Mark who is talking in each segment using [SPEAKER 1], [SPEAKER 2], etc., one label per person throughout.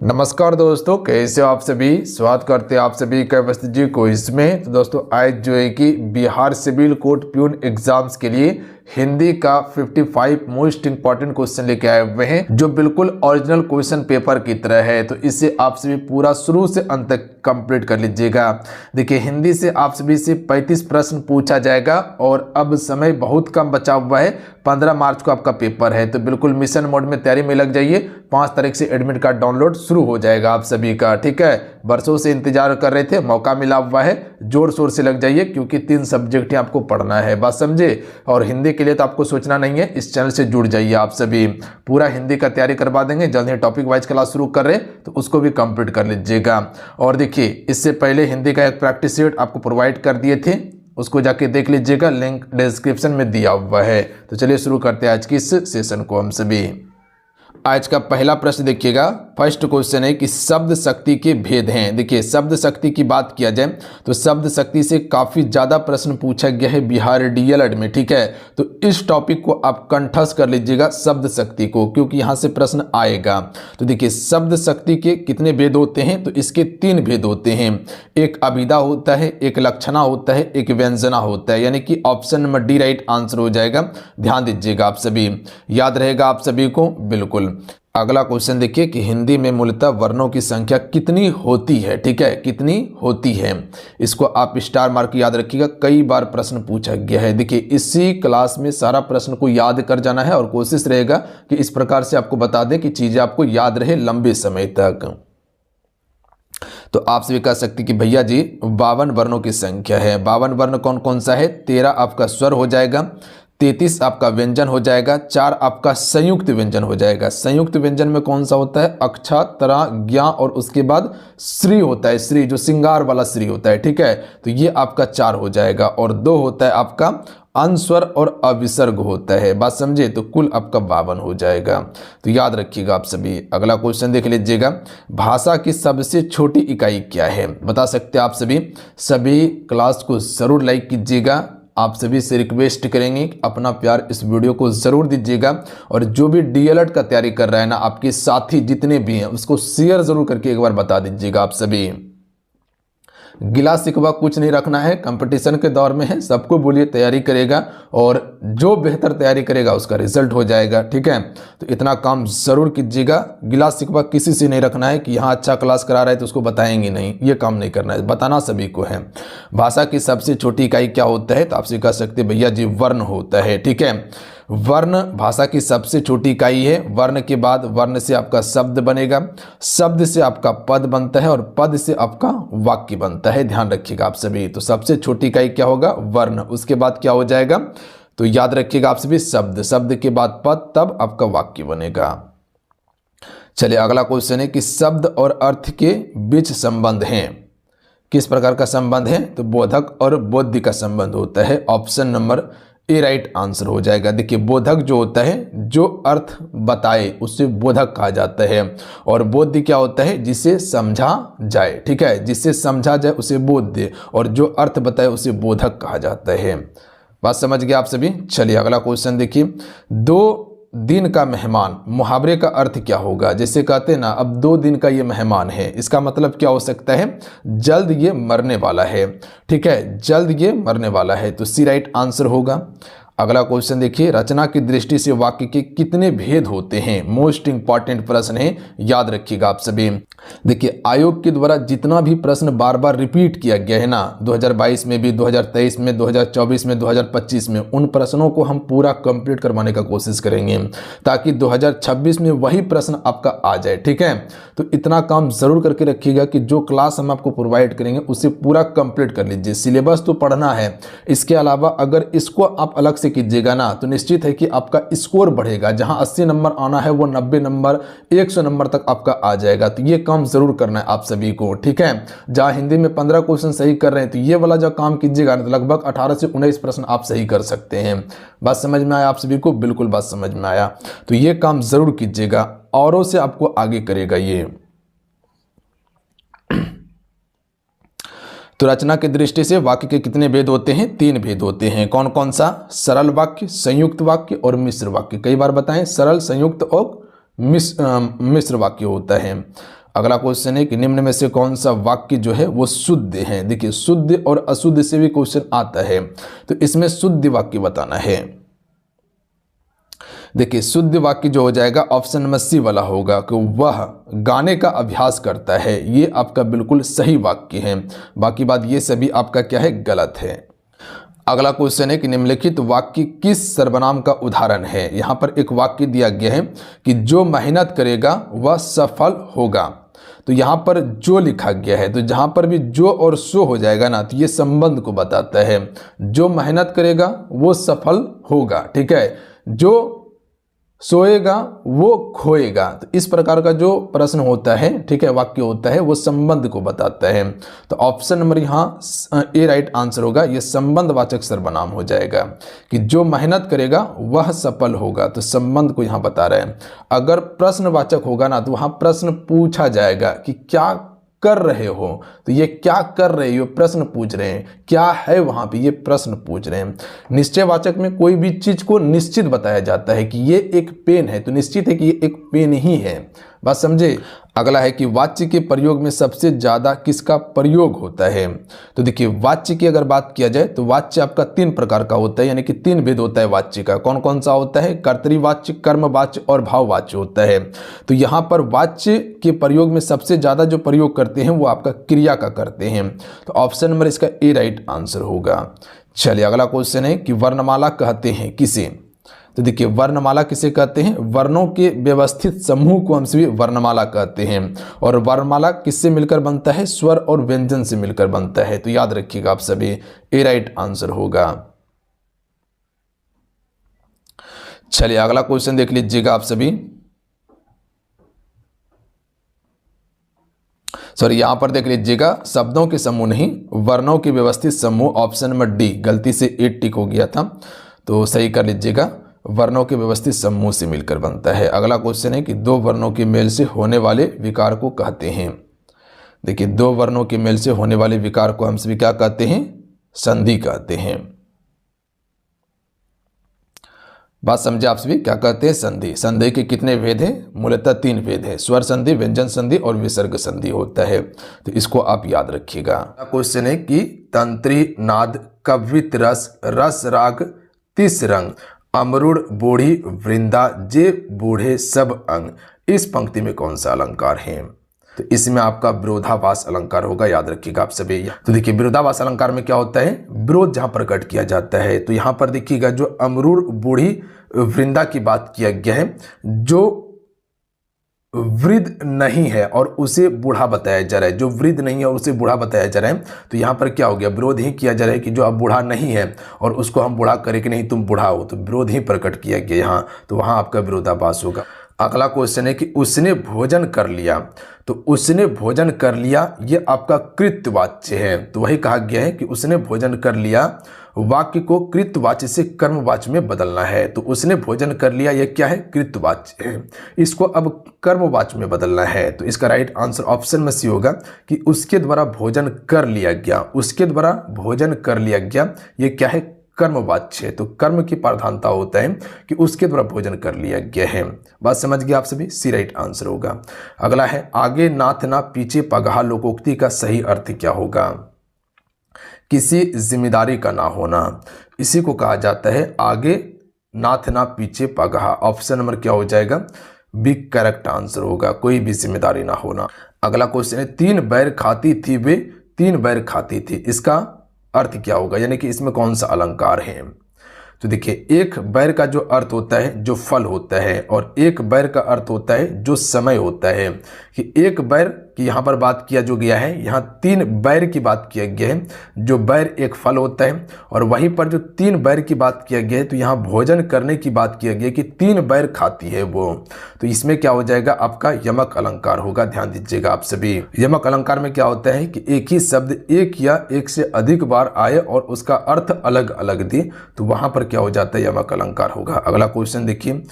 [SPEAKER 1] नमस्कार दोस्तों, कैसे हो आप सभी। स्वागत करते हैं आप सभी का अवस्थी जी को इसमें। तो दोस्तों आज जो है कि Bihar civil court peon exams के लिए हिंदी का 55 मोस्ट इंपॉर्टेंट क्वेश्चन लेके आए हुए हैं, जो बिल्कुल ओरिजिनल क्वेश्चन पेपर की तरह है। तो इसे आप सभी पूरा शुरू से अंत तक कंप्लीट कर लीजिएगा। देखिए, हिंदी से आप सभी से 35 प्रश्न पूछा जाएगा और अब समय बहुत कम बचा हुआ है। 15 मार्च को आपका पेपर है, तो बिल्कुल मिशन मोड में तैयारी में लग जाइए। 5 तारीख से एडमिट कार्ड डाउनलोड शुरू हो जाएगा आप सभी का, ठीक है। बरसों से इंतजार कर रहे थे, मौका मिला हुआ है, जोर शोर से लग जाइए, क्योंकि 3 सब्जेक्ट ही आपको पढ़ना है, बात समझे। और हिंदी के लिए तो आपको सोचना नहीं है, इस चैनल से जुड़ जाइए आप सभी। पूरा हिंदी का तैयारी करवा देंगे, जल्द ही टॉपिक वाइज क्लास शुरू कर रहे तो उसको भी कंप्लीट कर लीजिएगा। और देखिए, इससे पहले हिंदी का एक प्रैक्टिस सेट आपको प्रोवाइड कर दिए थे, उसको जाके देख लीजिएगा, लिंक डिस्क्रिप्शन में दिया हुआ है। तो चलिए शुरू करते हैं आज की इस सेशन को हम सभी। आज का पहला प्रश्न देखिएगा, फर्स्ट क्वेश्चन है कि शब्द शक्ति के भेद हैं। देखिए, शब्द शक्ति की बात किया जाए तो शब्द शक्ति से काफ़ी ज़्यादा प्रश्न पूछा गया है बिहार डीएलएड में, ठीक है। तो इस टॉपिक को आप कंठस्थ कर लीजिएगा, शब्द शक्ति को, क्योंकि यहाँ से प्रश्न आएगा। तो देखिए, शब्द शक्ति के कितने भेद होते हैं, तो इसके 3 भेद होते हैं। एक अभिधा होता है, एक लक्षणा होता है, एक व्यंजना होता है, यानी कि option number D right answer हो जाएगा। ध्यान दीजिएगा आप सभी, याद रहेगा आप सभी को बिल्कुल। अगला क्वेश्चन देखिए कि हिंदी में मूलतः वर्णों की संख्या कितनी होती है, ठीक है, कितनी होती है। इसको आप स्टार मार्क याद रखिएगा, कई बार प्रश्न पूछा गया है। देखिए, इसी क्लास में सारा प्रश्न को याद कर जाना है और कोशिश रहेगा कि इस प्रकार से आपको बता दें कि चीजें आपको याद रहे लंबे समय तक। तो आप सभी कह सकते कि भैया जी 52 वर्णों की संख्या है। 52 वर्ण कौन कौन सा है? 13 आपका स्वर हो जाएगा, 33 आपका व्यंजन हो जाएगा, 4 आपका संयुक्त व्यंजन हो जाएगा। संयुक्त व्यंजन में कौन सा होता है? अक्षा, तरा, ज्ञा और उसके बाद श्री होता है, श्री जो श्रृंगार वाला श्री होता है, ठीक है। तो ये आपका 4 हो जाएगा। और 2 होता है आपका अनुस्वर और अविसर्ग होता है, बात समझे। तो कुल आपका 52 हो जाएगा। तो याद रखिएगा आप सभी। अगला क्वेश्चन देख लीजिएगा, भाषा की सबसे छोटी इकाई क्या है? बता सकते हैं आप सभी। सभी क्लास को जरूर लाइक कीजिएगा, आप सभी से रिक्वेस्ट करेंगे अपना प्यार इस वीडियो को ज़रूर दीजिएगा। और जो भी डीएलएड का तैयारी कर रहा है ना, आपके साथी जितने भी हैं, उसको शेयर ज़रूर करके एक बार बता दीजिएगा आप सभी। गिला शिकवा कुछ नहीं रखना है, कंपटीशन के दौर में है, सबको बोलिए तैयारी करेगा और जो बेहतर तैयारी करेगा उसका रिजल्ट हो जाएगा, ठीक है। तो इतना काम ज़रूर कीजिएगा। गिला शिकवा किसी से नहीं रखना है कि यहाँ अच्छा क्लास करा रहा है तो उसको बताएंगे नहीं, ये काम नहीं करना है, बताना सभी को है। भाषा की सबसे छोटी इकाई क्या होता है? तो आपसे कह सकते भैया जी वर्ण होता है, ठीक है। वर्ण भाषा की सबसे छोटी इकाई है। वर्ण के बाद वर्ण से आपका शब्द बनेगा, शब्द से आपका पद बनता है और पद से आपका वाक्य बनता है। ध्यान रखिएगा आप सभी। तो सबसे छोटी इकाई क्या होगा? वर्ण। उसके बाद क्या हो जाएगा? तो याद रखिएगा आप सभी, शब्द, शब्द के बाद पद, तब आपका वाक्य बनेगा। चलिए अगला क्वेश्चन है कि शब्द और अर्थ के बीच संबंध हैं। किस प्रकार का संबंध है? तो बोधक और बोध्य का संबंध होता है। Option number A right answer हो जाएगा। देखिए, बोधक जो होता है, जो अर्थ बताए उसे बोधक कहा जाता है। और बोध्य क्या होता है? जिसे समझा जाए, ठीक है, जिसे समझा जाए उसे बोध्य, और जो अर्थ बताए उसे बोधक कहा जाता है। बात समझ गए आप सभी। चलिए अगला क्वेश्चन देखिए, 2 दिन का मेहमान, मुहावरे का अर्थ क्या होगा? जैसे कहते हैं ना, अब 2 दिन का ये मेहमान है, इसका मतलब क्या हो सकता है? जल्द ये मरने वाला है, ठीक है, जल्द ये मरने वाला है। तो सी राइट आंसर होगा। अगला क्वेश्चन देखिए, रचना की दृष्टि से वाक्य के कितने भेद होते हैं? मोस्ट इंपॉर्टेंट प्रश्न है, याद रखिएगा आप सभी। देखिए, आयोग के द्वारा जितना भी प्रश्न बार बार रिपीट किया गया है ना, 2022 में भी, 2023 में, 2024 में, 2025 में, उन प्रश्नों को हम पूरा कंप्लीट करवाने का कोशिश करेंगे, ताकि 2026 में वही प्रश्न आपका आ जाए, ठीक है। तो इतना काम जरूर करके रखिएगा कि जो क्लास हम आपको प्रोवाइड करेंगे उसे पूरा कंप्लीट कर लीजिए। सिलेबस तो पढ़ना है, इसके अलावा अगर इसको आप अलग से कीजिएगा ना, तो निश्चित है कि आपका स्कोर बढ़ेगा। जहां 80 नंबर आना है वो 90 नंबर, 100 नंबर तक आपका आ जाएगा। तो ये काम जरूर करना है आप सभी को, ठीक है। जहां हिंदी में 15 क्वेश्चन सही कर रहे हैं, तो ये वाला जो काम कीजिएगा ना, तो लगभग 18 से 19 प्रश्न आप सही कर सकते हैं। बात समझ में आया आप सभी को? बिल्कुल बात समझ में आया। तो ये काम जरूर कीजिएगा, औरों से आपको आगे करेगा ये। तो रचना की दृष्टि से वाक्य के कितने भेद होते हैं? 3 भेद होते हैं। कौन कौन सा? सरल वाक्य, संयुक्त वाक्य और मिश्र वाक्य। कई बार बताएं, सरल, संयुक्त और मिश्र वाक्य होता है। अगला क्वेश्चन है कि निम्न में से कौन सा वाक्य जो है वो शुद्ध है। देखिए शुद्ध और अशुद्ध से भी क्वेश्चन आता है, तो इसमें शुद्ध वाक्य बताना है। देखिए शुद्ध वाक्य जो हो जाएगा ऑप्शन नंबर सी वाला होगा कि वह गाने का अभ्यास करता है। ये आपका बिल्कुल सही वाक्य है, बाकी बात ये सभी आपका क्या है, गलत है। अगला क्वेश्चन है कि निम्नलिखित वाक्य किस सर्वनाम का उदाहरण है। यहाँ पर एक वाक्य दिया गया है कि जो मेहनत करेगा वह सफल होगा, तो यहाँ पर जो लिखा गया है, तो जहाँ पर भी जो और सो हो जाएगा ना, तो ये संबंध को बताता है। जो मेहनत करेगा वो सफल होगा, ठीक है, जो सोएगा वो खोएगा। तो इस प्रकार का जो प्रश्न होता है, ठीक है, वाक्य होता है, वो संबंध को बताता है। तो ऑप्शन नंबर यहाँ ए राइट आंसर होगा, ये संबंधवाचक सर्वनाम हो जाएगा कि जो मेहनत करेगा वह सफल होगा, तो संबंध को यहाँ बता रहा है। अगर प्रश्नवाचक होगा ना, तो वहाँ प्रश्न पूछा जाएगा कि क्या कर रहे हो, तो ये क्या कर रहे हो प्रश्न पूछ रहे हैं, क्या है वहां पे ये प्रश्न पूछ रहे हैं। निश्चयवाचक में कोई भी चीज को निश्चित बताया जाता है कि ये एक पेन है, तो निश्चित है कि ये एक पेन ही है। बात समझे। अगला है कि वाच्य के प्रयोग में सबसे ज्यादा किसका प्रयोग होता है। तो देखिए वाच्य की अगर बात किया जाए तो वाच्य आपका 3 प्रकार का होता है, यानी कि 3 भेद होता है वाच्य का। कौन कौन सा होता है, कर्तृवाच्य, कर्मवाच्य और भाववाच्य होता है। तो यहाँ पर वाच्य के प्रयोग में सबसे ज्यादा जो प्रयोग करते हैं वो आपका क्रिया का करते हैं, तो ऑप्शन नंबर इसका ए राइट आंसर होगा। चलिए अगला क्वेश्चन है कि वर्णमाला कहते हैं किसे। तो देखिए वर्णमाला किसे कहते हैं, वर्णों के व्यवस्थित समूह को हम सभी वर्णमाला कहते हैं। और वर्णमाला किससे मिलकर बनता है, स्वर और व्यंजन से मिलकर बनता है, तो याद रखिएगा आप सभी, ए राइट आंसर होगा। चलिए अगला क्वेश्चन देख लीजिएगा आप सभी। सॉरी यहां पर देख लीजिएगा, शब्दों के समूह नहीं, वर्णों के व्यवस्थित समूह, ऑप्शन नंबर डी, गलती से 8 टिक हो गया था, तो सही कर लीजिएगा। वर्णों के व्यवस्थित समूह से मिलकर बनता है। अगला क्वेश्चन है कि 2 वर्णों के मेल से होने वाले विकार को कहते हैं। देखिए 2 वर्णों के मेल से होने वाले विकार को हम सभी क्या कहते हैं, संधि कहते हैं। बात समझे आप सभी, क्या कहते हैं, संधि। संधि के कितने भेद हैं, मूलतः 3 भेद है, स्वर संधि, व्यंजन संधि और विसर्ग संधि होता है, तो इसको आप याद रखिएगा। क्वेश्चन है कि तंत्री, नाद, कवित रस, रस राग, तिस रंग, अमरुण, बूढ़ी, वृंदा, जे बूढ़े सब अंग, इस पंक्ति में कौन सा अलंकार है। तो इसमें आपका विरोधाभास अलंकार होगा, याद रखिएगा आप सभी। तो देखिए विरोधाभास अलंकार में क्या होता है, विरोध जहां प्रकट किया जाता है, तो यहां पर देखिएगा जो अमरुण, बूढ़ी, वृंदा की बात किया गया है, जो वृद्ध नहीं है और उसे बूढ़ा बताया जा रहा है, जो वृद्ध नहीं है और उसे बूढ़ा बताया जा रहा है, तो यहाँ पर क्या हो गया, विरोध ही किया जा रहा है कि जो अब बूढ़ा नहीं है और उसको हम बूढ़ा करें कि नहीं तुम बूढ़ा हो, तो विरोध ही प्रकट किया गया यहाँ, तो वहाँ आपका विरोधाभास होगा। अगला क्वेश्चन है कि उसने भोजन कर लिया। तो उसने भोजन कर लिया ये आपका कृतवाच्य है, तो वही कहा गया है कि उसने भोजन कर लिया, वाक्य को कृतवाच्य से कर्मवाच्य में बदलना है। तो उसने भोजन कर लिया ये क्या है, कृतवाच्य है, इसको अब कर्मवाच्य में बदलना है। तो इसका राइट आंसर ऑप्शन में सी होगा कि उसके द्वारा भोजन कर लिया गया। उसके द्वारा भोजन कर लिया गया ये क्या है, कर्मवाच्य है, तो कर्म की प्रधानता होता है कि उसके द्वारा भोजन कर लिया गया है। बात समझ गए आप सभी, सी राइट आंसर होगा। अगला है आगे नाथ ना पीछे पगहा, लोकोक्ति का सही अर्थ क्या होगा। किसी जिम्मेदारी का ना होना, इसी को कहा जाता है आगे नाथ ना पीछे पगहा। ऑप्शन नंबर क्या हो जाएगा, बी करेक्ट आंसर होगा, कोई भी जिम्मेदारी ना होना। अगला क्वेश्चन है 3 बैर खाती थी वे 3 बैर खाती थी, इसका अर्थ क्या होगा, यानी कि इसमें कौन सा अलंकार है। तो देखिए एक बैर का जो अर्थ होता है जो फल होता है, और एक बैर का अर्थ होता है जो समय होता है। कि एक बैर की यहाँ पर बात किया जो गया है, यहाँ 3 बैर की बात किया गया है, जो बैर एक फल होता है, और वहीं पर जो 3 बैर की बात किया गया है, तो यहाँ भोजन करने की बात किया गया कि 3 बैर खाती है वो। तो इसमें क्या हो जाएगा, आपका यमक अलंकार होगा, ध्यान दीजिएगा आप सभी। यमक अलंकार में क्या होता है कि एक ही शब्द एक या एक से अधिक बार आए और उसका अर्थ अलग अलग दे, तो वहां पर क्या हो जाता है, यमक अलंकार होगा। अगला क्वेश्चन देखिए,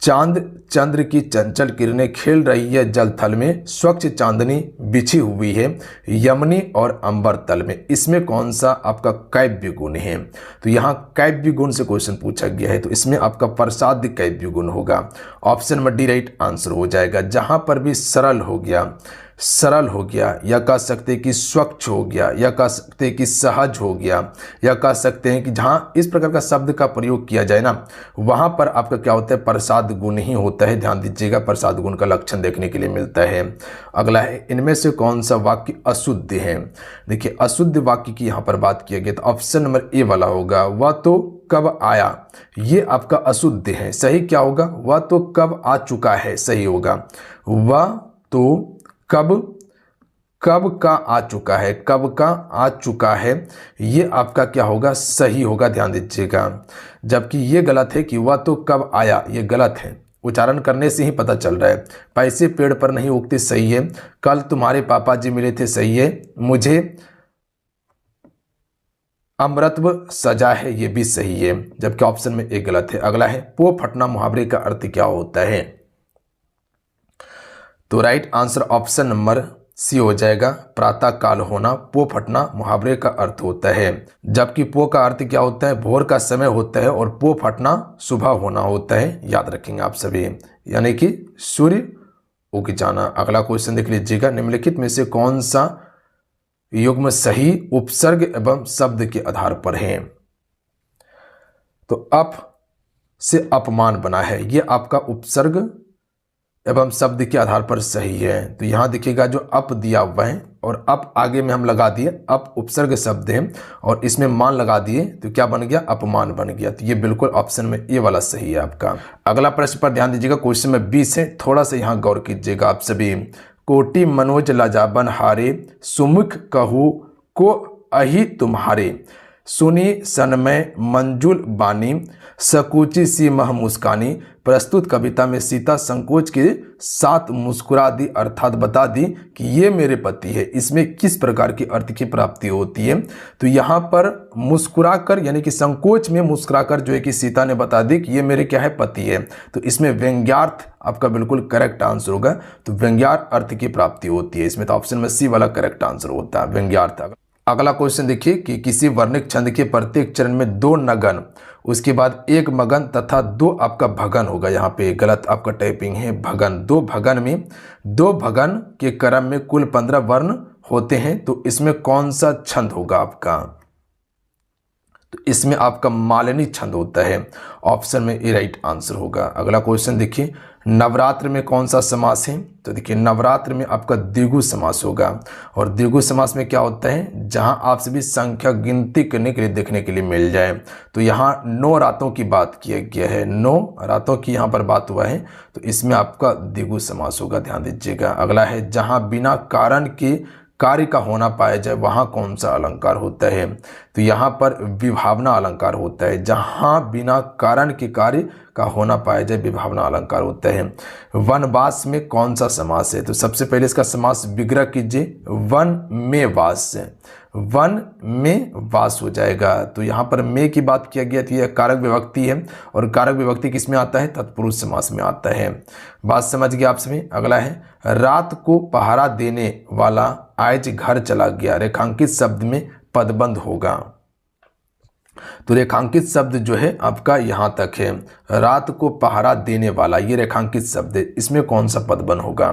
[SPEAKER 1] चांद चंद्र की चंचल किरणें खेल रही है जल थल में, स्वच्छ चांदनी बिछी हुई है यमनी और अंबर तल में, इसमें कौन सा आपका काव्य गुण है। तो यहाँ काव्य गुण से क्वेश्चन पूछा गया है, तो इसमें आपका प्रसाद काव्य गुण होगा। Option number D right answer हो जाएगा। जहां पर भी सरल हो गया, सरल हो गया, या कह सकते हैं कि स्वच्छ हो गया, या कह सकते हैं कि सहज हो गया, या कह सकते हैं कि जहाँ इस प्रकार का शब्द का प्रयोग किया जाए ना, वहाँ पर आपका क्या होता है, प्रसाद गुण ही होता है। ध्यान दीजिएगा, प्रसाद गुण का लक्षण देखने के लिए मिलता है। अगला है, इनमें से कौन सा वाक्य अशुद्ध है। देखिए, अशुद्ध वाक्य की यहाँ पर बात किया गया तो ऑप्शन नंबर ए वाला होगा, वह तो कब आया, ये आपका अशुद्ध है। सही क्या होगा, वह तो कब आ चुका है, सही होगा। वह तो कब का आ चुका है, कब का आ चुका है, ये आपका क्या होगा, सही होगा। ध्यान दीजिएगा, जबकि ये गलत है कि वह तो कब आया, ये गलत है। उच्चारण करने से ही पता चल रहा है। पैसे पेड़ पर नहीं उगते, सही है। कल तुम्हारे पापा जी मिले थे, सही है। मुझे अमृतत्व सजा है, ये भी सही है, जबकि ऑप्शन में एक गलत है। अगला है, पो फटना मुहावरे का अर्थ क्या होता है। तो right answer option number C हो जाएगा, प्रातः काल होना पो फटना मुहावरे का अर्थ होता है। जबकि पो का अर्थ क्या होता है, भोर का समय होता है, और पो फटना सुबह होना होता है। याद रखेंगे आप सभी, यानी कि सूर्य उग जाना। अगला क्वेश्चन देख लीजिएगा, निम्नलिखित में से कौन सा युग्म सही उपसर्ग एवं शब्द के आधार पर है। तो अप से अपमान बना है, ये आपका उपसर्ग एवं शब्द के आधार पर सही है। तो यहां देखिएगा, जो अप दिया हुआ है और अप आगे में हम लगा दिए, अप उपसर्ग शब्द है और इसमें मान लगा दिए, तो क्या बन गया, अपमान बन गया। तो ये बिल्कुल ऑप्शन में ए वाला सही है आपका। अगला प्रश्न पर ध्यान दीजिएगा, क्वेश्चन में 20 है, थोड़ा सा यहाँ गौर कीजिएगा आप सभी। कोटि मनोज लजाबन हारे, सुमुख कहू को अहि तुम्हारे, सुनी सनमय मंजुल बानी, सकुची सी मह मुस्कानी। प्रस्तुत कविता में सीता संकोच के साथ मुस्कुरा दी, अर्थात बता दी कि ये मेरे पति है। इसमें किस प्रकार की अर्थ की प्राप्ति होती है। तो यहाँ पर मुस्कुराकर, यानी कि संकोच में मुस्कुराकर जो है कि सीता ने बता दी कि ये मेरे क्या है, पति है। तो इसमें व्यंग्यार्थ आपका बिल्कुल करेक्ट आंसर होगा। तो व्यंग्यार्थ अर्थ की प्राप्ति होती है इसमें, तो ऑप्शन में सी वाला करेक्ट आंसर होता है, व्यंग्यार्थ। अगला क्वेश्चन देखिए कि किसी वर्णिक छंद के प्रत्येक चरण में 2 नगन, उसके बाद 1 मगन तथा 2 आपका भगन होगा। यहाँ पे गलत आपका टाइपिंग है, भगन। 2 भगन में 2 भगन के क्रम में कुल 15 वर्ण होते हैं। तो इसमें कौन सा छंद होगा आपका। तो इसमें आपका मालिनी छंद होता है, ऑप्शन में ए राइट आंसर होगा। अगला क्वेश्चन देखिए, नवरात्र में कौन सा समास है। तो देखिए, नवरात्र में आपका द्विगु समास होगा। और द्विगु समास में क्या होता है, जहां आप सभी संख्या गिनती करने के लिए देखने के लिए मिल जाए। तो यहाँ 9 रातों की बात किया गया है, 9 रातों की यहाँ पर बात हुआ है, तो इसमें आपका द्विगु समास होगा। ध्यान दीजिएगा। अगला है, जहाँ बिना कारण के कार्य का होना पाया जाए, वहाँ कौन सा अलंकार होता है। तो यहाँ पर विभावना अलंकार होता है। जहाँ बिना कारण के कार्य का होना पाया जाए, विभावना अलंकार होता है। वनवास में कौन सा समास है। तो सबसे पहले इसका समास विग्रह कीजिए, वन में वास, वन में वास हो जाएगा। तो यहाँ पर में की बात किया गया थी, यह कारक विभक्ति है, और कारक विभक्ति किस में आता है, तत्पुरुष समास में आता है। बात समझ गए आप सभी। अगला है, रात को पहरा देने वाला आज घर चला गया, रेखांकित शब्द में पदबंध होगा। तो रेखांकित शब्द जो है आपका यहाँ तक है, रात को पहरा देने वाला, ये रेखांकित शब्द है। इसमें कौन सा पदबंध होगा।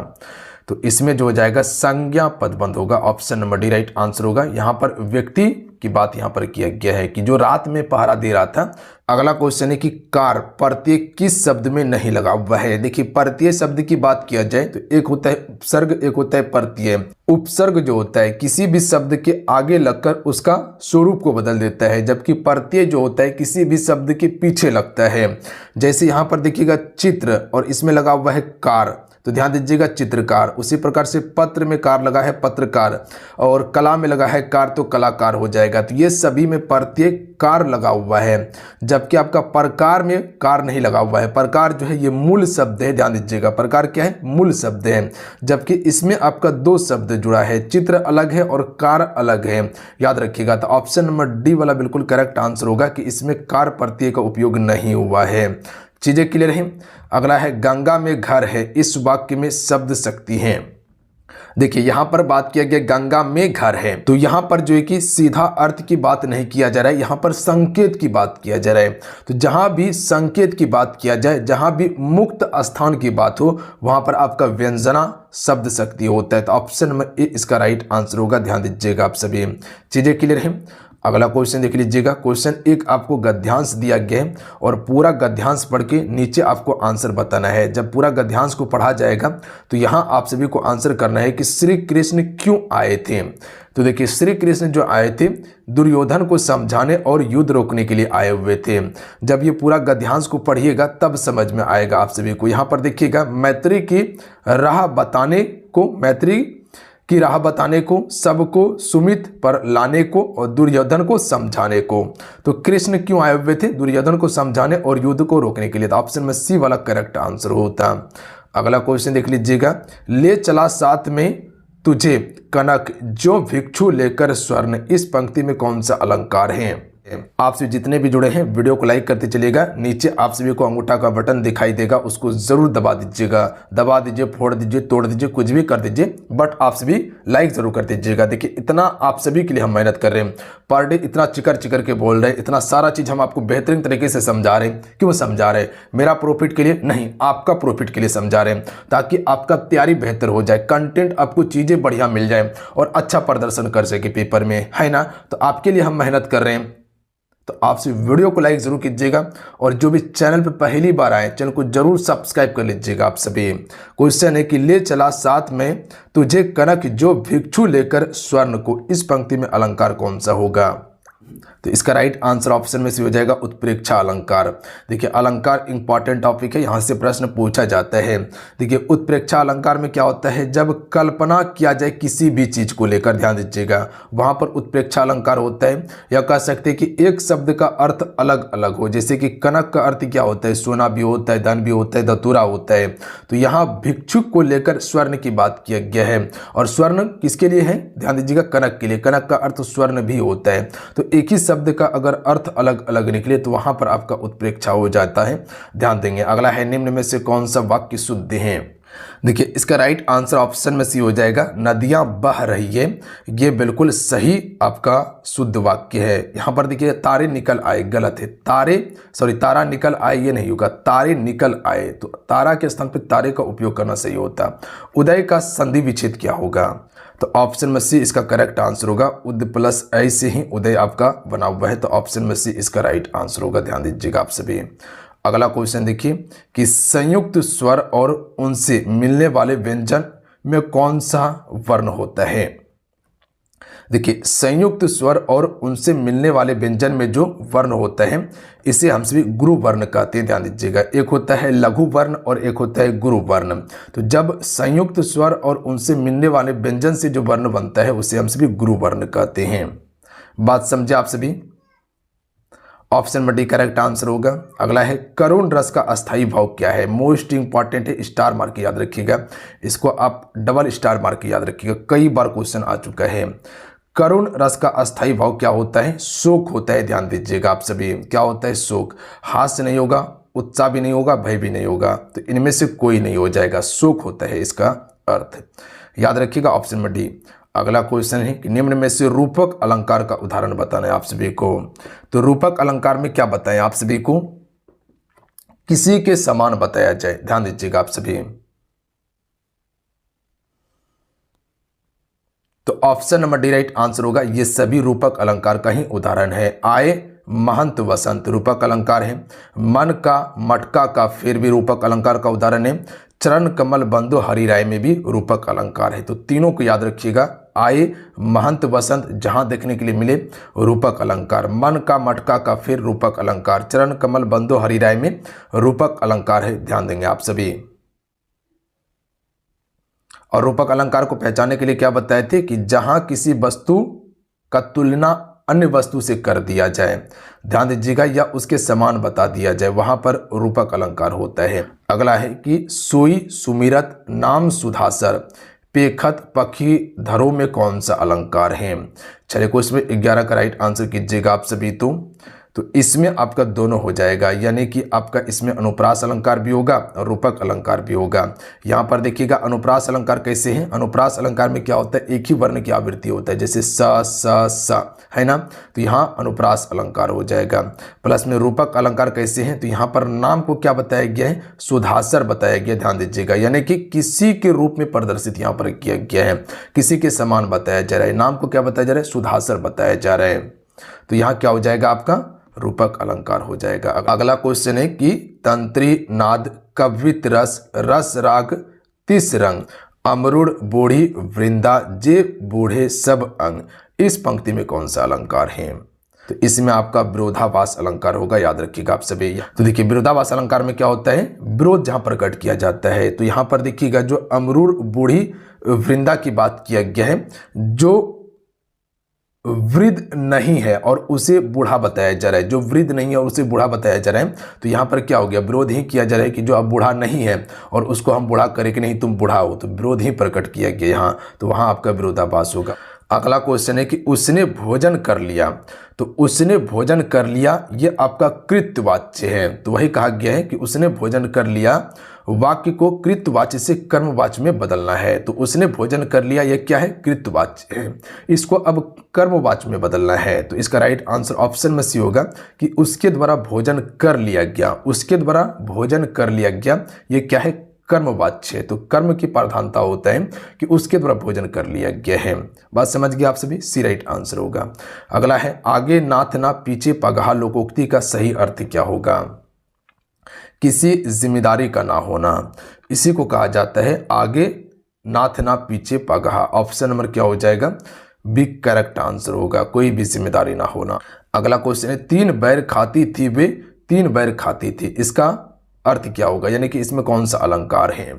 [SPEAKER 1] तो इसमें जो हो जाएगा, संज्ञा पदबंध होगा, option number D right answer होगा। यहाँ पर व्यक्ति की बात यहाँ पर किया गया है कि जो रात में पहरा दे रहा था। अगला क्वेश्चन है कि कार प्रत्यय किस शब्द में नहीं लगा हुआ है। देखिए, प्रत्यय शब्द की बात किया जाए तो एक होता है उपसर्ग, एक होता है प्रत्यय। उपसर्ग जो होता है किसी भी शब्द के आगे लगकर उसका स्वरूप को बदल देता है, जबकि प्रत्यय जो होता है किसी भी शब्द के पीछे लगता है। जैसे यहाँ पर देखिएगा चित्र, और इसमें लगा हुआ है कार, तो ध्यान दीजिएगा चित्रकार। उसी प्रकार से पत्र में कार लगा है, पत्रकार, और कला में लगा है कार, तो कलाकार हो जाएगा। तो ये सभी में प्रत्यय कार लगा हुआ है, जबकि आपका प्रकार में कार नहीं लगा हुआ है। प्रकार जो है ये मूल शब्द है, ध्यान दीजिएगा, प्रकार क्या है, मूल शब्द है, जबकि इसमें आपका 2 शब्द जुड़ा है, चित्र अलग है और कार अलग है। याद रखिएगा। तो ऑप्शन नंबर डी वाला बिल्कुल करेक्ट आंसर होगा कि इसमें कार प्रत्यय का उपयोग नहीं हुआ है। चीजें क्लियर हैं। अगला है, गंगा में घर है, इस वाक्य में शब्द शक्ति है। देखिए यहाँ पर बात किया गया गंगा में घर है, तो यहाँ पर जो है कि सीधा अर्थ की बात नहीं किया जा रहा है, यहाँ पर संकेत की बात किया जा रहा है। तो जहां भी संकेत की बात किया जाए, जहां भी मुक्त स्थान की बात हो, वहां पर आपका व्यंजना शब्द शक्ति होता है। तो ऑप्शन नंबर ए इसका राइट आंसर होगा। ध्यान दीजिएगा, आप सभी चीजें क्लियर है। अगला क्वेश्चन देख लीजिएगा। क्वेश्चन एक आपको गद्यांश दिया गया है और पूरा गद्यांश पढ़ के नीचे आपको आंसर बताना है। जब पूरा गद्यांश को पढ़ा जाएगा तो यहां आप सभी को आंसर करना है कि श्री कृष्ण क्यों आए थे। तो देखिए, श्री कृष्ण जो आए थे दुर्योधन को समझाने और युद्ध रोकने के लिए आए हुए थे। जब ये पूरा गद्यांश को पढ़िएगा तब समझ में आएगा आप सभी को। यहाँ पर देखिएगा, मैत्री की राह बताने को, सबको सुमित पर लाने को और दुर्योधन को समझाने को। तो कृष्ण क्यों आए हुए थे? दुर्योधन को समझाने और युद्ध को रोकने के लिए। तो ऑप्शन में सी वाला करेक्ट आंसर होता। अगला क्वेश्चन देख लीजिएगा। ले चला साथ में तुझे कनक जो भिक्षु लेकर स्वर्ण, इस पंक्ति में कौन सा अलंकार है? आपसे जितने भी जुड़े हैं वीडियो को लाइक करते चलिएगा। नीचे आप सभी को अंगूठा का बटन दिखाई देगा, उसको जरूर दबा दीजिएगा। दबा दीजिए, फोड़ दीजिए, तोड़ दीजिए, कुछ भी कर दीजिए, बट आप सभी लाइक जरूर कर दीजिएगा। देखिए, इतना आप सभी के लिए हम मेहनत कर रहे हैं, पर डे इतना चिकर चिकर के बोल रहे हैं, इतना सारा चीज हम आपको बेहतरीन तरीके से समझा रहे हैं। क्यों समझा रहे हैं? मेरा प्रॉफिट के लिए नहीं, आपका प्रॉफिट के लिए समझा रहे हैं, ताकि आपका तैयारी बेहतर हो जाए, कंटेंट आपको चीजें बढ़िया मिल जाए और अच्छा प्रदर्शन कर सके पेपर में, है ना। तो आपके लिए हम मेहनत कर रहे हैं। तो आपसे वीडियो को लाइक जरूर कीजिएगा और जो भी चैनल पे पहली बार आए चैनल को जरूर सब्सक्राइब कर लीजिएगा आप सभी। क्वेश्चन है कि ले चला साथ में तुझे कनक जो भिक्षु लेकर स्वर्ण को, इस पंक्ति में अलंकार कौन सा होगा? तो इसका राइट आंसर ऑप्शन में से हो जाएगा उत्प्रेक्षा अलंकार। देखिए, अलंकार इंपॉर्टेंट टॉपिक है, यहां से प्रश्न पूछा जाता है। देखिए, उत्प्रेक्षा अलंकार में क्या होता है? जब कल्पना किया जाए किसी भी चीज को लेकर, ध्यान दीजिएगा, वहां पर उत्प्रेक्षा अलंकार होता है। या कह सकते हैं कि एक शब्द का अर्थ अलग अलग हो, जैसे कि कनक का अर्थ क्या होता है? सोना भी होता है, धन भी होता है, धतूरा होता है। तो यहाँ भिक्षुक को लेकर स्वर्ण की बात किया गया है, और स्वर्ण किसके लिए है? ध्यान दीजिएगा, कनक के लिए। कनक का अर्थ स्वर्ण भी होता है। तो एक ही शब्द का अगर अर्थ अलग अलग निकले तो वहां पर आपका उत्प्रेक्षा हो जाता है, ध्यान देंगे। अगला है, निम्न में से कौन सा वाक्य शुद्ध है? देखिए, इसका राइट आंसर ऑप्शन में सी हो जाएगा, नदियां बह रही है। ये बिल्कुल सही आपका शुद्ध वाक्य है। यहां पर देखिए, तारे निकल आए, गलत है। तारा निकल आए ये नहीं होगा, तारे निकल आए। तो तारा के स्थान पर तारे का उपयोग करना सही होता। उदय का संधि विच्छेद क्या होगा? तो ऑप्शन में सी इसका करेक्ट आंसर होगा। उद प्लस ऐ से ही उदय आपका बना हुआ है, तो ऑप्शन में सी इसका राइट आंसर होगा। ध्यान दीजिएगा आप सभी। अगला क्वेश्चन देखिए कि संयुक्त स्वर और उनसे मिलने वाले व्यंजन में कौन सा वर्ण होता है? देखिए, संयुक्त स्वर और उनसे मिलने वाले व्यंजन में जो वर्ण होता है इसे हम सभी गुरु वर्ण कहते हैं। ध्यान दीजिएगा, एक होता है लघु वर्ण और एक होता है गुरु वर्ण। तो जब संयुक्त स्वर और उनसे मिलने वाले व्यंजन से जो वर्ण बनता है उसे हम सभी गुरु वर्ण कहते हैं। बात समझे आप सभी? ऑप्शन में डी करेक्ट आंसर होगा। अगला है, करुण रस का अस्थाई भाव क्या है? मोस्ट इंपॉर्टेंट है, स्टार मार्क के याद रखिएगा, इसको आप डबल स्टार मार्क के याद रखिएगा, कई बार क्वेश्चन आ चुका है। करुण रस का अस्थाई भाव क्या होता है? शोक होता है। ध्यान दीजिएगा आप सभी, क्या होता है? शोक। हास्य नहीं होगा, उत्साह भी नहीं होगा, भय भी नहीं होगा, तो इनमें से कोई नहीं हो जाएगा, शोक होता है इसका अर्थ। याद रखिएगा ऑप्शन में डी। अगला क्वेश्चन है कि निम्न में से रूपक अलंकार का उदाहरण बताना है आप सभी को। तो रूपक अलंकार में क्या बताएं आप सभी को? किसी के समान बताया जाए। ध्यान दीजिएगा आप सभी। तो option number D right answer होगा। ये सभी रूपक अलंकार का ही उदाहरण है। आए महंत वसंत रूपक अलंकार है। मन का मटका का फिर भी रूपक अलंकार का उदाहरण है। चरण कमल बंदो हरि राय में भी रूपक अलंकार है। तो तीनों को याद रखिएगा, आए महंत वसंत जहां देखने के लिए मिले रूपक अलंकार, मन का मटका का फिर रूपक अलंकार, चरण कमल बंदो हरि राय में रूपक अलंकार है। ध्यान देंगे आप सभी। और रूपक अलंकार को पहचानने के लिए क्या बताए थे कि जहां किसी वस्तु का तुलना अन्य वस्तु से कर दिया जाए, ध्यान दीजिएगा, या उसके समान बता दिया जाए, वहां पर रूपक अलंकार होता है। अगला है कि सोई सुमिरत नाम सुधासर पेखत पखी धरो में कौन सा अलंकार है? चलिए क्वेश्चन में 11 का राइट आंसर कीजिएगा आप सभी। तो तो इसमें आपका दोनों हो जाएगा, यानी कि आपका इसमें अनुप्रास अलंकार भी होगा और रूपक अलंकार भी होगा। यहाँ पर देखिएगा अनुप्रास अलंकार कैसे है, अनुप्रास अलंकार में क्या होता है, एक ही वर्ण की आवृत्ति होता है, जैसे स है ना, तो यहाँ अनुप्रास अलंकार हो जाएगा। प्लस में रूपक अलंकार कैसे हैं, तो यहाँ पर नाम को क्या बताया गया है, सुधासर बताया गया, ध्यान दीजिएगा, यानी कि किसी के रूप में प्रदर्शित यहाँ पर किया गया है, किसी के समान बताया जा रहा है। नाम को क्या बताया जा रहा है, सुधासर बताया जा रहा है। तो यहाँ क्या हो जाएगा, आपका रूपक अलंकार हो जाएगा। अगला क्वेश्चन है कि तंत्री नाद कवित रस रस राग तिस रंग अमरुण बूढ़ी वृंदा जे बूढ़े सब अंग, इस पंक्ति में कौन सा अलंकार है। तो इसमें आपका विरोधाभास अलंकार होगा, याद रखिएगा आप सभी। तो देखिए विरोधाभास अलंकार में क्या होता है, विरोध जहां प्रकट किया जाता है। तो यहां पर देखिएगा जो अमरुण बूढ़ी वृंदा की बात किया गया है, जो वृद्ध नहीं है और उसे बूढ़ा बताया जा रहा है, जो वृद्ध नहीं है और उसे बूढ़ा बताया जा रहा है। तो यहाँ पर क्या हो गया, विरोध ही किया जा रहा है कि जो अब बूढ़ा नहीं है और उसको हम बूढ़ा करें कि नहीं तुम बूढ़ा हो, तो विरोध ही प्रकट किया गया यहाँ, तो वहाँ आपका विरोधाभास होगा। अगला क्वेश्चन है कि उसने भोजन कर लिया, तो उसने भोजन कर लिया ये आपका कृत्यवाच्य है। तो वही कहा गया है कि उसने भोजन कर लिया, वाक्य को कृत्यवाच्य से कर्मवाच्य में बदलना है। तो उसने भोजन कर लिया ये क्या है, कृत्यवाच्य है, इसको अब कर्मवाच्य में बदलना है। तो इसका राइट आंसर ऑप्शन में सी होगा कि उसके द्वारा भोजन कर लिया गया, उसके द्वारा भोजन कर लिया गया ये क्या है, कर्मवाच्य है। तो कर्म की प्रधानता होता है कि उसके द्वारा भोजन कर लिया गया है। बात समझ गए आप सभी, सी राइट आंसर होगा। अगला है आगे नाथ ना पीछे पगहा लोकोक्ति का सही अर्थ क्या होगा। किसी जिम्मेदारी का ना होना, इसी को कहा जाता है आगे नाथ ना पीछे पगहा। ऑप्शन नंबर क्या हो जाएगा, बी करेक्ट आंसर होगा, कोई भी जिम्मेदारी ना होना। अगला क्वेश्चन है तीन बैर खाती थी वे तीन बैर खाती थी, इसका अर्थ क्या होगा, यानी कि इसमें कौन सा अलंकार है।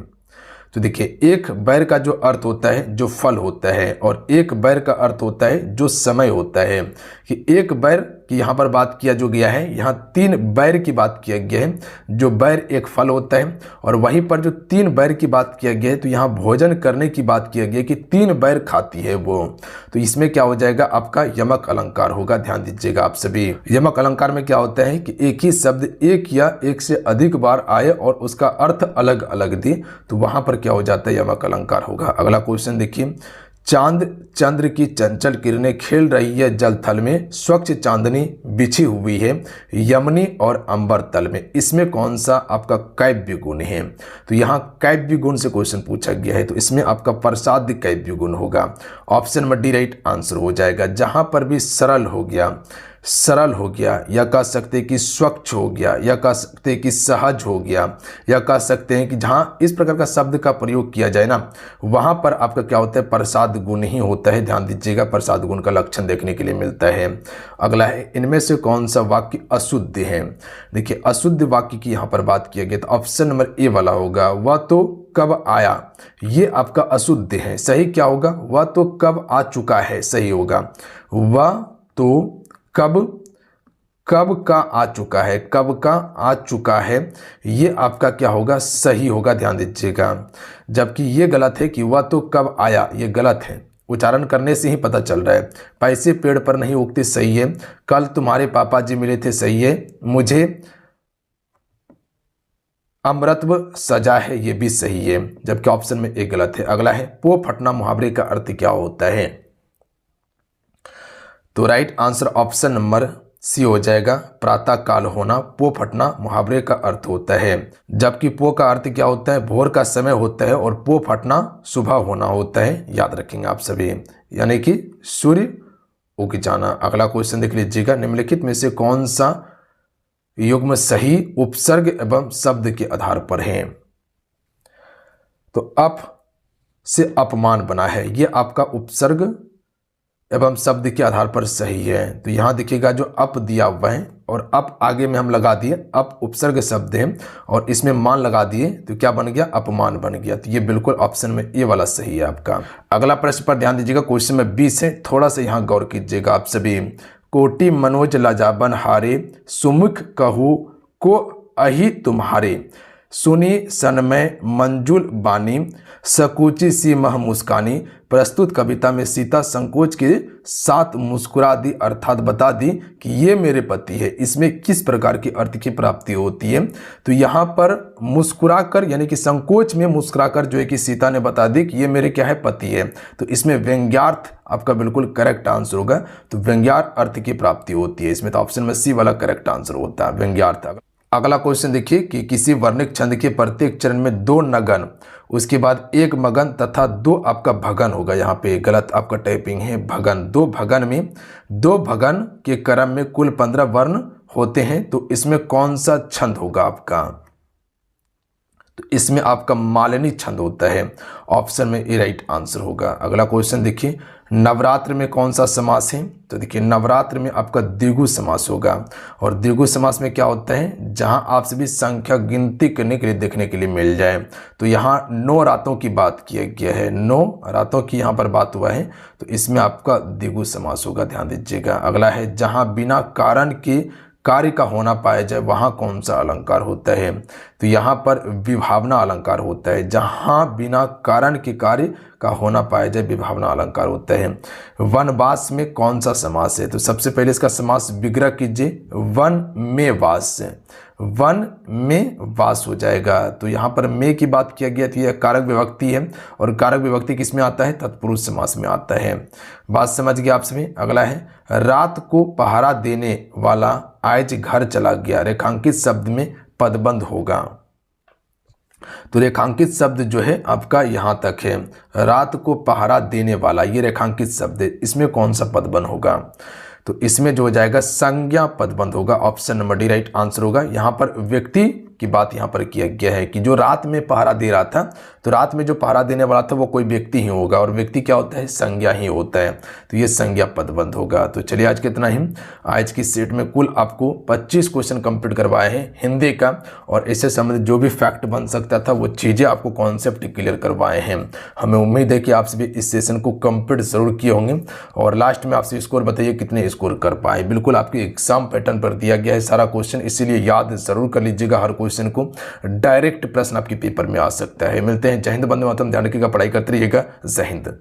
[SPEAKER 1] तो देखिए एक बैर का जो अर्थ होता है जो फल होता है, और एक बैर का अर्थ होता है जो समय होता है। कि एक बैर की यहाँ पर बात किया जो गया है, यहाँ तीन बैर की बात किया गया है, जो बैर एक फल होता है, और वहीं पर जो तीन बैर की बात किया गया है तो यहाँ भोजन करने की बात किया गया कि तीन बैर खाती है वो। तो इसमें क्या हो जाएगा, आपका यमक अलंकार होगा, ध्यान दीजिएगा आप सभी। यमक अलंकार में क्या होता है कि एक ही शब्द एक या एक से अधिक बार आए और उसका अर्थ अलग अलग दे, तो वहां पर क्या हो जाता है, यमक अलंकार होगा। अगला क्वेश्चन देखिए, चांद चंद्र की चंचल किरणें खेल रही है जल थल में, स्वच्छ चांदनी बिछी हुई है यमनी और अंबर तल में, इसमें कौन सा आपका काव्य गुण है। तो यहाँ काव्य गुण से क्वेश्चन पूछा गया है, तो इसमें आपका प्रसाद काव्य गुण होगा। Option number D right answer हो जाएगा। जहां पर भी सरल हो गया, सरल हो गया, या कह सकते हैं कि स्वच्छ हो गया, या कह सकते हैं कि सहज हो गया, या कह सकते हैं कि जहाँ इस प्रकार का शब्द का प्रयोग किया जाए ना, वहाँ पर आपका क्या होता है, प्रसाद गुण ही होता है। ध्यान दीजिएगा, प्रसाद गुण का लक्षण देखने के लिए मिलता है। अगला है इनमें से कौन सा वाक्य अशुद्ध है। देखिए अशुद्ध वाक्य की यहाँ पर बात किया गया, तो ऑप्शन नंबर ए वाला होगा, वह तो कब आया, ये आपका अशुद्ध है। सही क्या होगा, वह तो कब आ चुका है, सही होगा। वह तो कब का आ चुका है, कब का आ चुका है, ये आपका क्या होगा, सही होगा, ध्यान दीजिएगा। जबकि ये गलत है कि वह तो कब आया, ये गलत है, उच्चारण करने से ही पता चल रहा है। पैसे पेड़ पर नहीं उगते, सही है। कल तुम्हारे पापा जी मिले थे, सही है। मुझे अमृतत्व सजा है, ये भी सही है, जबकि ऑप्शन में एक गलत है। अगला है पो फटना मुहावरे का अर्थ क्या होता है। तो right answer option number C हो जाएगा, प्रातः काल होना पो फटना मुहावरे का अर्थ होता है। जबकि पो का अर्थ क्या होता है, भोर का समय होता है, और पो फटना सुबह होना होता है, याद रखेंगे आप सभी, यानी कि सूर्य उग जाना। अगला क्वेश्चन देख लीजिएगा, निम्नलिखित में से कौन सा युग्म सही उपसर्ग एवं शब्द के आधार पर है। तो अप से अपमान बना है, ये आपका उपसर्ग एवं शब्द के आधार पर सही है। तो यहाँ देखिएगा जो अप दिया हुआ है, और अप आगे में हम लगा दिए, अप उपसर्ग शब्द है और इसमें मान लगा दिए, तो क्या बन गया, अपमान बन गया। तो ये बिल्कुल ऑप्शन में ए वाला सही है आपका। अगला प्रश्न पर ध्यान दीजिएगा, क्वेश्चन में 20 है, थोड़ा सा यहाँ गौर कीजिएगा आप सभी। कोटि मनोज लजाबन हारे, सुमुख कहू को अहि तुम्हारे, सुनी सनमय मंजुल बानी, सकूची सी मह मुस्कानी। प्रस्तुत कविता में सीता संकोच के साथ मुस्कुरा दी अर्थात बता दी कि ये मेरे पति है। इसमें किस प्रकार की अर्थ की प्राप्ति होती है? तो यहाँ पर मुस्कुराकर यानी कि संकोच में मुस्कुराकर जो है कि सीता ने बता दी कि ये मेरे क्या है, पति है। तो इसमें व्यंग्यार्थ आपका बिल्कुल करेक्ट आंसर होगा। तो व्यंग्यार्थ अर्थ की प्राप्ति होती है इसमें। तो ऑप्शन में सी वाला करेक्ट आंसर होता है व्यंग्यार्थ। अगला क्वेश्चन देखिए कि किसी वर्णिक छंद के प्रत्येक चरण में 2 नगन, उसके बाद 1 मगन तथा 2 आपका भगन होगा। यहाँ पे गलत आपका टाइपिंग है, भगन। 2 भगन में 2 भगन के क्रम में कुल 15 वर्ण होते हैं। तो इसमें कौन सा छंद होगा आपका? तो इसमें आपका मालिनी छंद होता है। ऑप्शन में ए राइट आंसर होगा। अगला क्वेश्चन देखिए, नवरात्र में कौन सा समास है? तो देखिए नवरात्र में आपका द्विगु समास होगा। और द्विगु समास में क्या होता है? जहां आपसे भी संख्या गिनती करने के लिए देखने के लिए मिल जाए। तो यहाँ 9 रातों की बात किया गया है, 9 रातों की यहाँ पर बात हुआ है। तो इसमें आपका द्विगु समास होगा, ध्यान दीजिएगा। अगला है, जहां बिना कारण के कार्य का होना पाया जाए वहाँ कौन सा अलंकार होता है? तो यहाँ पर विभावना अलंकार होता है। जहाँ बिना कारण के कार्य का होना पाया जाए विभावना अलंकार होता है। वनवास में कौन सा समास है? तो सबसे पहले इसका समास विग्रह कीजिए, वन में वास, वन में वास हो जाएगा। तो यहाँ पर में की बात किया गया थी, यह कारक विभक्ति है। और कारक विभक्ति किस में आता है? तत्पुरुष समास में आता है। बात समझ गए आप सभी। अगला है, रात को पहरा देने वाला आज घर चला गया, रेखांकित शब्द में पदबंध होगा। तो रेखांकित शब्द जो है आपका यहां तक है, रात को पहरा देने वाला, ये रेखांकित शब्द है। इसमें कौन सा पदबंध होगा? तो इसमें जो हो जाएगा संज्ञा पदबंध होगा। Option number D right answer होगा। यहाँ पर व्यक्ति की बात यहाँ पर किया गया है कि जो रात में पहरा दे रहा था, तो रात में जो पहरा देने वाला था वो कोई व्यक्ति ही होगा। और व्यक्ति क्या होता है? संज्ञा ही होता है। तो ये संज्ञा पदबंध होगा। तो चलिए आज कितना ही, आज की सेट में कुल आपको 25 क्वेश्चन कंप्लीट करवाए हैं हिंदी का। और इससे संबंधित जो भी फैक्ट बन सकता था वो चीज़ें आपको कॉन्सेप्ट क्लियर करवाए हैं। हमें उम्मीद है कि आप सभी इस सेशन को कंप्लीट जरूर किए होंगे। और लास्ट में आपसे स्कोर बताइए कितने स्कोर कर पाए। बिल्कुल आपके एग्जाम पैटर्न पर दिया गया है सारा क्वेश्चन, इसीलिए याद जरूर कर लीजिएगा। हर क्वेश्चन को डायरेक्ट प्रश्न आपके पेपर में आ सकता है। मिलते हैं। जय हिंद, वंदे मातरम। ध्यान रखिएगा, पढ़ाई करते रहिएगा। जय हिंद।